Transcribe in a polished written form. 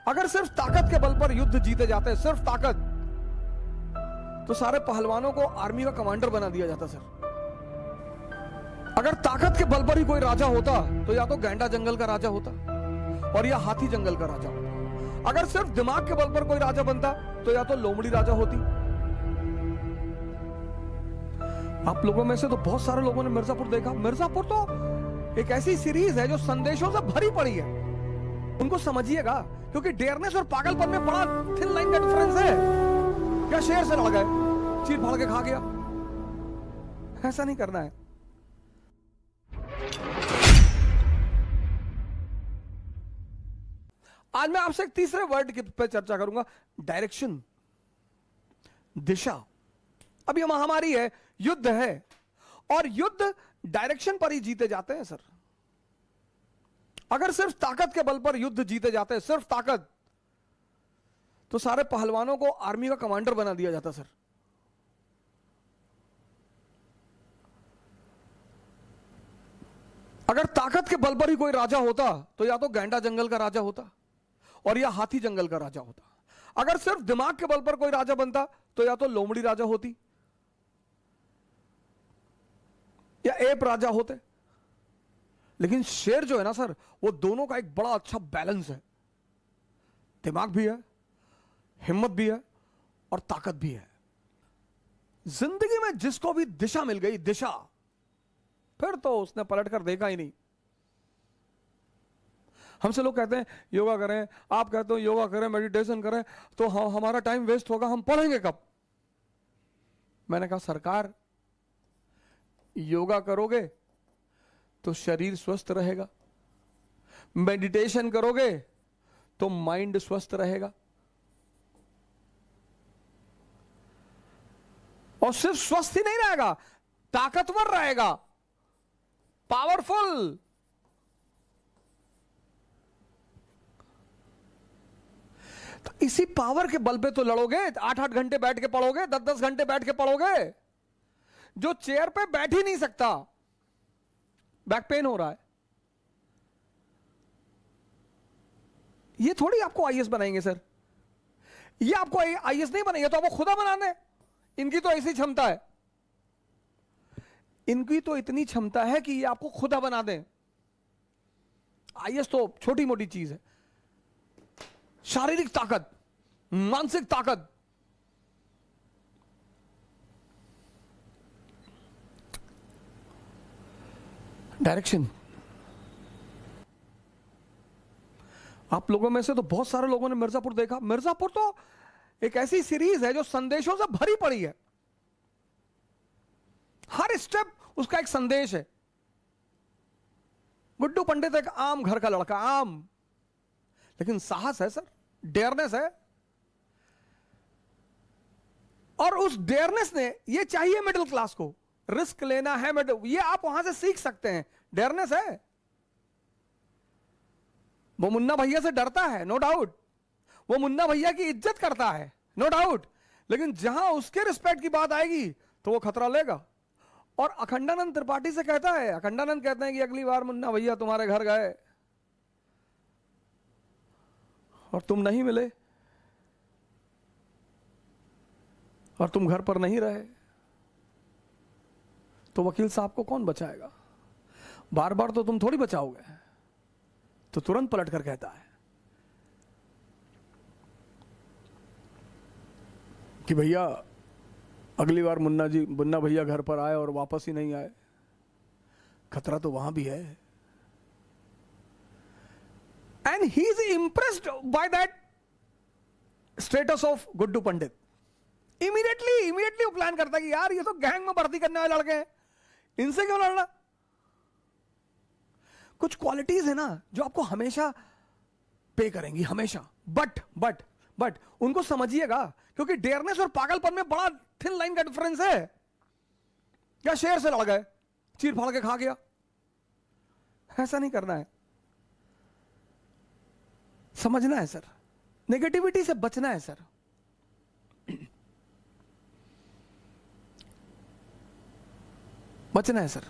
अगर सिर्फ ताकत के बल पर युद्ध जीते जाते, सिर्फ ताकत, तो सारे पहलवानों को आर्मी का कमांडर बना दिया जाता सर। अगर ताकत के बल पर ही कोई राजा होता तो या तो गैंडा जंगल का राजा होता और या हाथी जंगल का राजा होता। अगर सिर्फ दिमाग के बल पर कोई राजा बनता तो या तो लोमड़ी राजा होती। आप लोगों में से तो बहुत सारे लोगों ने मिर्जापुर देखा। मिर्जापुर तो एक ऐसी सीरीज है जो संदेशों से भरी पड़ी है। उनको समझिएगा, क्योंकि डेयरनेस और पागलपन में बड़ा थिन लाइन का डिफरेंस है। क्या शेर से लड़ गए, चीर फाड़ के खा गया? ऐसा नहीं करना है। आज मैं आपसे एक तीसरे वर्ड के पे चर्चा करूंगा, डायरेक्शन, दिशा। अब यह महामारी है, युद्ध है, और युद्ध डायरेक्शन पर ही जीते जाते हैं सर। अगर सिर्फ ताकत के बल पर युद्ध जीते जाते, सिर्फ ताकत, तो सारे पहलवानों को आर्मी का कमांडर बना दिया जाता सर। अगर ताकत के बल पर ही कोई राजा होता तो या तो गैंडा जंगल का राजा होता और या हाथी जंगल का राजा होता। अगर सिर्फ दिमाग के बल पर कोई राजा बनता तो या तो लोमड़ी राजा होती या एप राजा होते। लेकिन शेर जो है ना सर, वो दोनों का एक बड़ा अच्छा बैलेंस है। दिमाग भी है, हिम्मत भी है और ताकत भी है। जिंदगी में जिसको भी दिशा मिल गई, दिशा, फिर तो उसने पलट कर देखा ही नहीं। हमसे लोग कहते हैं योगा करें, आप कहते हो योगा करें, मेडिटेशन करें, तो हमारा टाइम वेस्ट होगा, हम पढ़ेंगे कब? मैंने कहा सरकार, योगा करोगे तो शरीर स्वस्थ रहेगा, मेडिटेशन करोगे तो माइंड स्वस्थ रहेगा, और सिर्फ स्वस्थ ही नहीं रहेगा, ताकतवर रहेगा, पावरफुल। तो इसी पावर के बल पे तो लड़ोगे। 8-8 घंटे बैठ के पढ़ोगे, 10-10 घंटे बैठ के पढ़ोगे। जो चेयर पे बैठ ही नहीं सकता, बैक पेन हो रहा है, ये थोड़ी आपको आईएएस बनाएंगे सर। ये आपको आईएएस नहीं बनाएंगे, तो आपको खुदा बना दे। इनकी तो ऐसी क्षमता है, इनकी तो इतनी क्षमता है कि ये आपको खुदा बना दें। आईएएस तो छोटी मोटी चीज है। शारीरिक ताकत, मानसिक ताकत, डायरेक्शन। आप लोगों में से तो बहुत सारे लोगों ने मिर्जापुर देखा। मिर्जापुर तो एक ऐसी सीरीज है जो संदेशों से भरी पड़ी है। हर स्टेप उसका एक संदेश है। गुड्डू पंडित एक आम घर का लड़का, आम, लेकिन साहस है सर, डेयरनेस है। और उस डेयरनेस ने, ये चाहिए मिडिल क्लास को, रिस्क लेना है, ये आप वहां से सीख सकते हैं। डेयरनेस है। वो मुन्ना भैया से डरता है, नो डाउट। वो मुन्ना भैया की इज्जत करता है, नो डाउट। लेकिन जहां उसके रिस्पेक्ट की बात आएगी तो वो खतरा लेगा। और अखंडानंद त्रिपाठी से कहता है, अखंडानंद कहते हैं कि अगली बार मुन्ना भैया तुम्हारे घर गए और तुम नहीं मिले और तुम घर पर नहीं रहे, तो वकील साहब को कौन बचाएगा? बार बार तो तुम थोड़ी बचाओगे। तो तुरंत पलट कर कहता है कि भैया अगली बार मुन्ना भैया घर पर आए और वापस ही नहीं आए, खतरा तो वहां भी है। And he is impressed by that status of Guddu Pandit. Immediately वो प्लान करता है कि यार ये तो गैंग में भर्ती करने वाले लड़के हैं, इनसे क्यों लड़ना? कुछ क्वालिटीज है ना जो आपको हमेशा पे करेंगी, हमेशा। बट उनको समझिएगा, क्योंकि डेयरनेस और पागलपन में बड़ा थिन लाइन का डिफरेंस है। क्या शेर से लड़ गए, चीर फाड़ के खा गया? ऐसा नहीं करना है। समझना है सर, नेगेटिविटी से बचना है सर। बचना है सर।